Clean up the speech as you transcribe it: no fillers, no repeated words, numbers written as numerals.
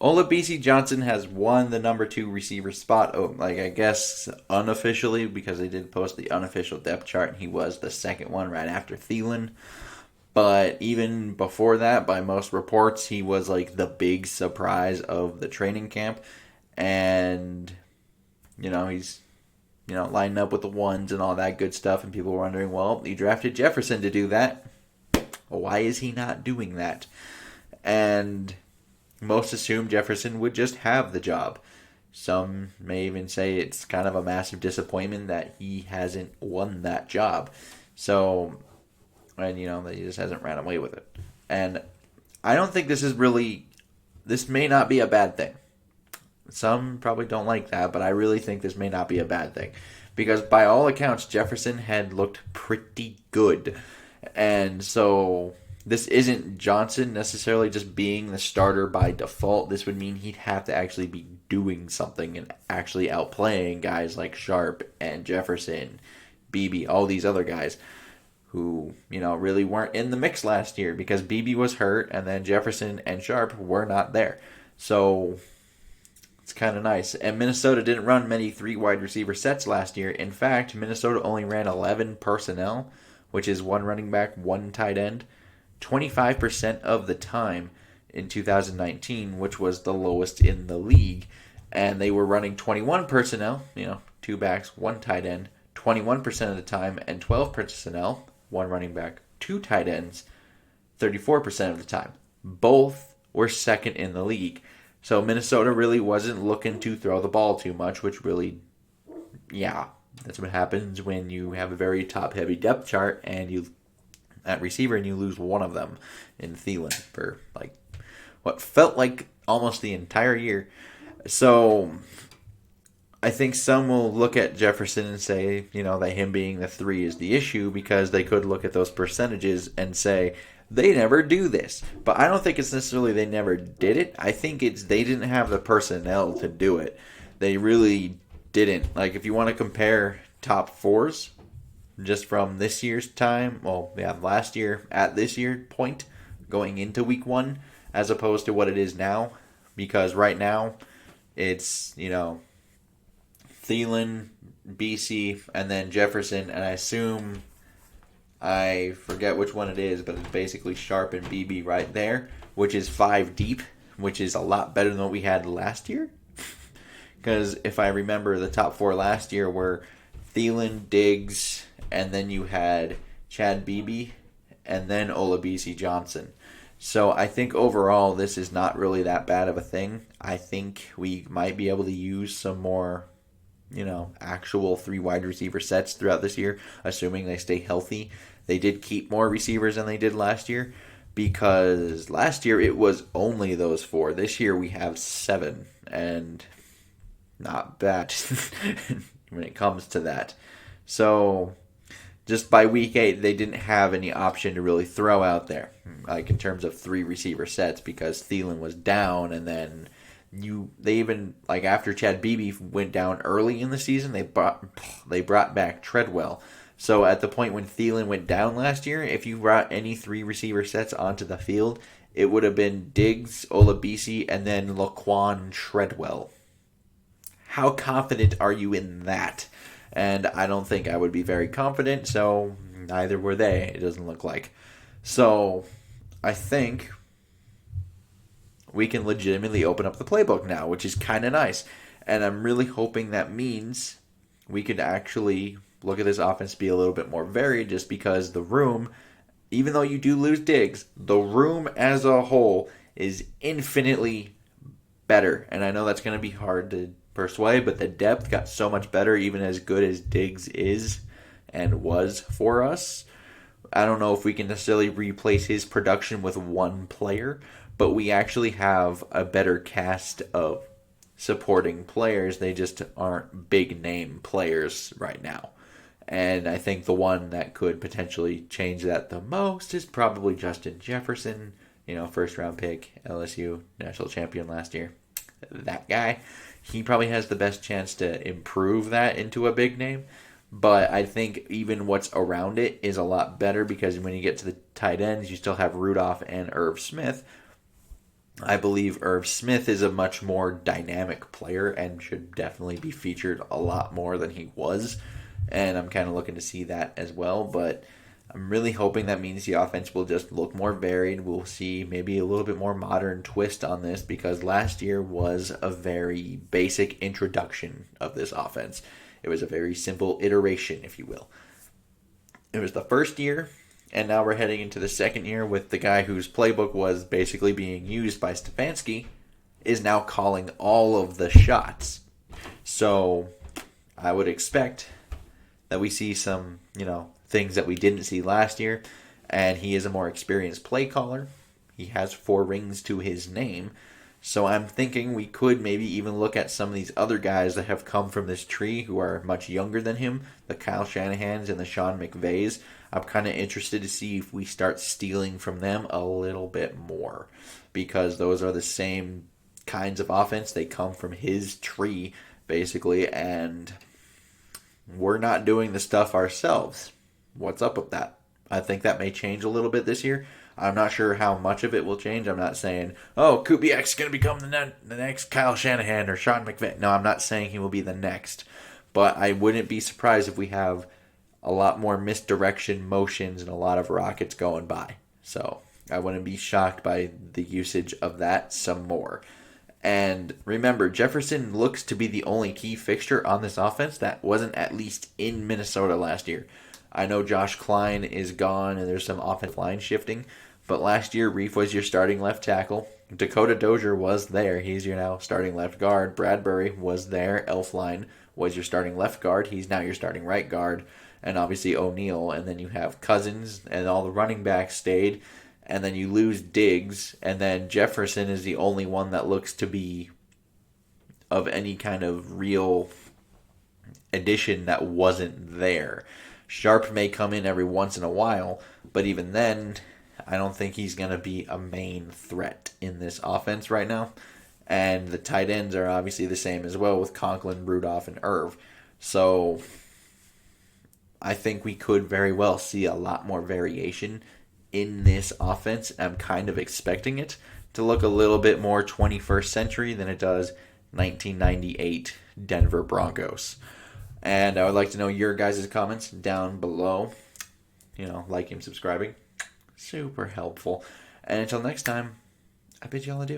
Olabisi Johnson has won the number 2 receiver spot. Oh, like I guess unofficially because they did post the unofficial depth chart. And he was the second one right after Thielen. But even before that, by most reports, he was like the big surprise of the training camp. And he's lining up with the ones and all that good stuff. And people were wondering, well, he drafted Jefferson to do that. Why is he not doing that? And most assume Jefferson would just have the job. Some may even say it's kind of a massive disappointment that he hasn't won that job. So, and that he just hasn't ran away with it. And I don't think this may not be a bad thing. Some probably don't like that, but I really think this may not be a bad thing. Because by all accounts, Jefferson had looked pretty good. And so this isn't Johnson necessarily just being the starter by default. This would mean he'd have to actually be doing something and actually outplaying guys like Sharp and Jefferson, BB, all these other guys who, really weren't in the mix last year because BB was hurt and then Jefferson and Sharp were not there. So it's kind of nice. And Minnesota didn't run many 3 wide receiver sets last year. In fact, Minnesota only ran 11 personnel, which is 1 running back, 1 tight end, 25% of the time in 2019, which was the lowest in the league. And they were running 21 personnel, 2 backs, 1 tight end, 21% of the time, and 12 personnel, 1 running back, 2 tight ends, 34% of the time. Both were second in the league. So Minnesota really wasn't looking to throw the ball too much, which really, that's what happens when you have a very top-heavy depth chart and you at receiver and you lose one of them in Thielen for like what felt like almost the entire year. So I think some will look at Jefferson and say, that him being the 3 is the issue because they could look at those percentages and say they never do this. But I don't think it's necessarily they never did it. I think it's they didn't have the personnel to do it. They really didn't. Like if you want to compare top 4s just from this year's time, last year at this year point going into week 1 as opposed to what it is now, because right now it's, Thielen, BC, and then Jefferson, and I forget which one it is, but it's basically Sharp and BB right there, which is 5 deep, which is a lot better than what we had last year. Because if I remember, the top 4 last year were Thielen, Diggs, and then you had Chad Beebe, and then Olabisi Johnson. So I think overall this is not really that bad of a thing. I think we might be able to use some more, actual 3 wide receiver sets throughout this year, assuming they stay healthy. They did keep more receivers than they did last year because last year it was only those 4. This year we have 7, and not bad when it comes to that. So just by week 8, they didn't have any option to really throw out there, like in terms of 3 receiver sets, because Thielen was down, and then they even, like after Chad Beebe went down early in the season, they brought back Treadwell. So at the point when Thielen went down last year, if you brought any 3 receiver sets onto the field, it would have been Diggs, Olabisi, and then Laquan Treadwell. How confident are you in that? And I don't think I would be very confident, so neither were they, it doesn't look like. So I think we can legitimately open up the playbook now, which is kind of nice. And I'm really hoping that means we could actually look at this offense be a little bit more varied, just because the room, even though you do lose Diggs, the room as a whole is infinitely better. And I know that's going to be hard to persuade, but the depth got so much better, even as good as Diggs is and was for us. I don't know if we can necessarily replace his production with one player, but we actually have a better cast of supporting players. They just aren't big name players right now. And I think the one that could potentially change that the most is probably Justin Jefferson, first round pick, LSU, national champion last year. That guy, he probably has the best chance to improve that into a big name. But I think even what's around it is a lot better, because when you get to the tight ends, you still have Rudolph and Irv Smith, I believe Irv Smith is a much more dynamic player and should definitely be featured a lot more than he was. And I'm kind of looking to see that as well. But I'm really hoping that means the offense will just look more varied. We'll see maybe a little bit more modern twist on this because last year was a very basic introduction of this offense. It was a very simple iteration, if you will. It was the first year, and now we're heading into the second year with the guy whose playbook was basically being used by Stefanski is now calling all of the shots. So I would expect that we see some, things that we didn't see last year, and he is a more experienced play caller. He has 4 rings to his name. So I'm thinking we could maybe even look at some of these other guys that have come from this tree who are much younger than him, the Kyle Shanahans and the Sean McVays. I'm kind of interested to see if we start stealing from them a little bit more because those are the same kinds of offense. They come from his tree, basically, and we're not doing the stuff ourselves. What's up with that? I think that may change a little bit this year. I'm not sure how much of it will change. I'm not saying, Kubiak's going to become the next Kyle Shanahan or Sean McVay. No, I'm not saying he will be the next. But I wouldn't be surprised if we have a lot more misdirection motions and a lot of rockets going by. So I wouldn't be shocked by the usage of that some more. And remember, Jefferson looks to be the only key fixture on this offense that wasn't at least in Minnesota last year. I know Josh Klein is gone and there's some offensive line shifting, but last year Reef was your starting left tackle. Dakota Dozier was there. He's your now starting left guard. Bradbury was there. Elfline was your starting left guard. He's now your starting right guard. And obviously O'Neal. And then you have Cousins and all the running backs stayed. And then you lose Diggs. And then Jefferson is the only one that looks to be of any kind of real addition that wasn't there. Sharp may come in every once in a while, but even then, I don't think he's going to be a main threat in this offense right now. And the tight ends are obviously the same as well with Conklin, Rudolph, and Irv. So I think we could very well see a lot more variation in this offense. I'm kind of expecting it to look a little bit more 21st century than it does 1998 Denver Broncos. And I would like to know your guys' comments down below. Liking, subscribing. Super helpful. And until next time, I bid you all adieu.